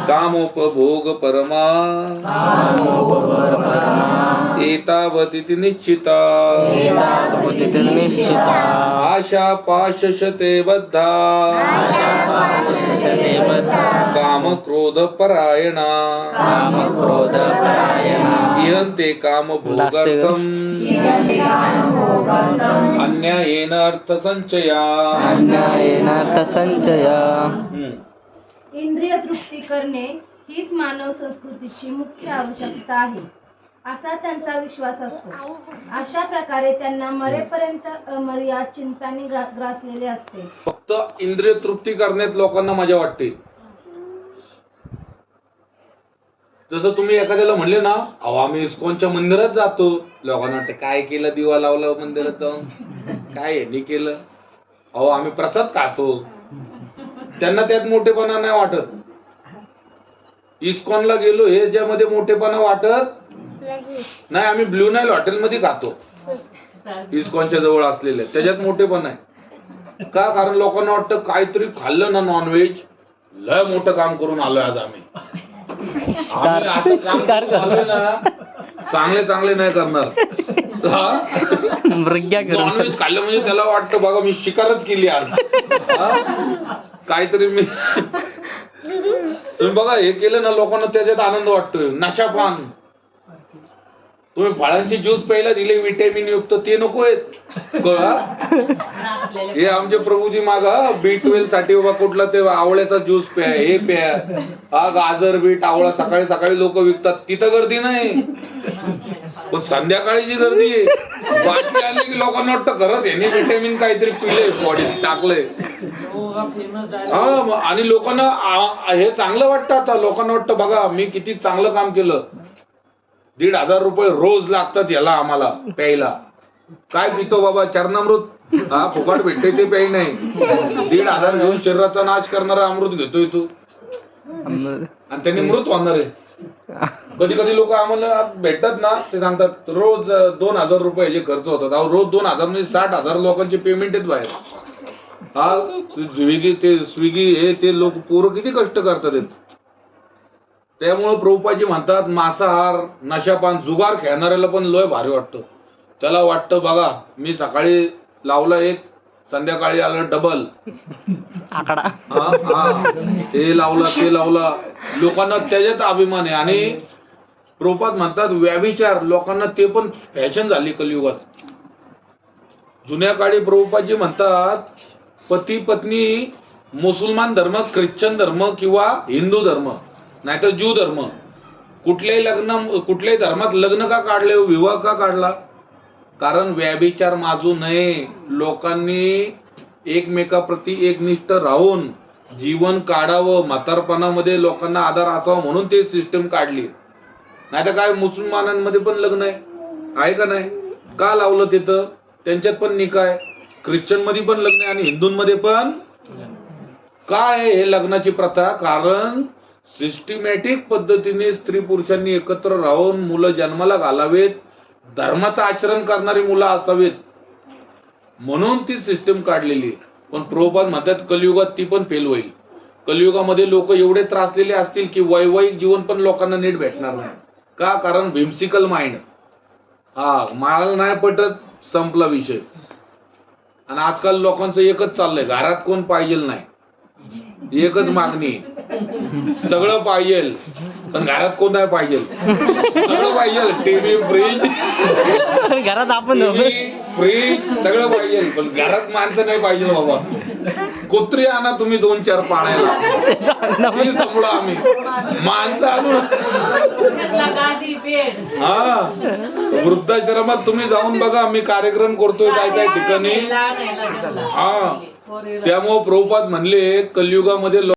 कामोपभोग परमा एतावती निश्चिता आशा पाशशते बद्धा काम क्रोध परायणा इहन्ते काम भोगार्थम अन्यायेन अर्थसंचया इंद्रिय तृप्ती करणे हीच मानव संस्कृतीची मुख्य आवश्यकता आहे असा त्यांचा विश्वास असतो. अशा प्रकारे त्यांना मरेपर्यंत अमर्याद चिंताने ग्रासलेले असते. फक्त इंद्रिय तृप्ती करण्यात लोकांना मजा वाटते. जसं तुम्ही एखाद्याला म्हणले ना, अहो आम्ही इस्कॉनच्या मंदिरात जातो, लोकांना वाटतं काय केलं, दिवा लावला मंदिरात, काय यांनी केलं. अहो आम्ही प्रसाद खातो, त्यांना त्यात मोठेपणा नाही वाटत. इस्कॉनला गेलो हे ज्यामध्ये मोठेपणा वाटत नाही. आम्ही ब्लू नाईल हॉटेलमध्ये खातो, इस्कॉनच्या जवळ असलेले, त्याच्यात मोठेपणा आहे का? कारण लोकांना वाटतं काहीतरी खाल्लं ना नॉनव्हेज, लय मोठं काम करून आलोय आज आम्ही. असं काम ना चांगले नाही करणार. नॉनव्हेज खाल्लं म्हणजे त्याला वाटतं बघा मी शिकारच केली आज, काहीतरी मी. तुम्ही बघा हे केलं ना, लोकांना त्याच्यात आनंद वाटतोय. नशापान, तुम्ही फळांचे ज्यूस प्यायला दिले विटॅमिन युक्त, ते नको आहेत. हे आमचे प्रभूजी मागा B12 साठी बाबा कुठला ते आवळ्याचा ज्यूस प्या, हे प्या, हा गाजर बीट आवळा सकाळी सकाळी लोक विकतात, तिथं गर्दी नाही. पण संध्याकाळी जी गर्दी आहे, बाटली आणली की लोकांना वाटतं खरंच याने विटॅमिन काहीतरी पिले, बॉडीत टाकलंय. हा, आणि लोकांना हे चांगलं वाटतं. आता लोकांना वाटतं बघा मी किती चांगलं काम केलं. 1,500 रुपये रोज लागतात याला आम्हाला प्यायला. काय पितो बाबा, चरणामृत, हा फुकट भेटते ते प्याय नाही. 1,500 घेऊन शरीराचा नाश करणारा अमृत घेतोय तू, आणि त्यांनी मृत होणार आहे. कधी कधी लोक आम्हाला भेटतात ना, ते सांगतात रोज 2,000 रुपये जे खर्च होतात. अहो रोज 2,000 म्हणजे 60,000 लोकांचे पेमेंट आहेत बाहेर. हा स्विगी हे ते लोक पोरं किती कष्ट करतात. त्यामुळे प्रभुपादजी म्हणतात मांसाहार, नशापान, जुगार खेळणाऱ्याला पण लय भारी वाटतं. त्याला वाटतं बघा मी सकाळी लावला एक, संध्याकाळी आलं डबल आकडा, हे लावला ते लावला. लोकांना त्याच्यात अभिमान आहे. आणि प्रभुपाद म्हणतात व्यभिचार, लोकांना ते पण फॅशन झाली कलियुगात. जुन्या काळी प्रभुपादजी म्हणतात पती पत्नी मुसलमान धर्म, ख्रिश्चन धर्म किंवा हिंदू धर्म नाहीतर ज्यू धर्म, कुठल्याही धर्मात लग्न का काढले, विवाह का काढला? कारण व्यभिचार माजू नये. लोकांनी एकमेकाप्रती एकनिष्ठ राहून जीवन काढावं, म्हातारपणामध्ये लोकांना आधार असावा म्हणून ते सिस्टम काढली. नाही तर काय मुसलमानांमध्ये पण लग्न आहे का नाही? का लावलं तिथं? त्यांच्यात पण निकाह आहे. ख्रिश्चन मध्ये पण लग्न आहे आणि हिंदूंमध्ये पण. काय आहे हे लग्नाची प्रथा? कारण सिस्टमॅटिक पद्धतीने स्त्री पुरुषांनी एकत्र राहून मुलं जन्माला घालावेत, धर्माचं आचरण करणारी मुलं असावेत म्हणून ती सिस्टम काढलेली. पण प्रभुपाद म्हणतात कलियुगात ती पण फेल होईल. कलियुगामध्ये लोक एवढे त्रासलेले असतील की वैवाहिक जीवन पण लोकांना नीट भेटणार नाही. का? कारण व्हिम्सिकल माइंड. मला नाही पटत, संपला विषय. आणि आजकाल लोकांचं एकच चाललंय, घरात कोण पाहिजे नाही, एकच मागणी, सगळं पाहिजे पण घरात कोण नाही पाहिजे. सगळं पाहिजे, टीव्ही, फ्रीज, घरात आपण फ्रीज सगळं पाहिजे पण घरात माणसं नाही पाहिजे. बाबा कुत्री आणा तुम्ही 2-4 पाळायला, समोर आम्ही माणसं आणू. हा, वृद्धाश्रमात तुम्ही जाऊन बघा, आम्ही कार्यक्रम करतोय काय ठिकाणी. हा, त्यामुळे प्रभुपाद म्हणले कलियुगामध्ये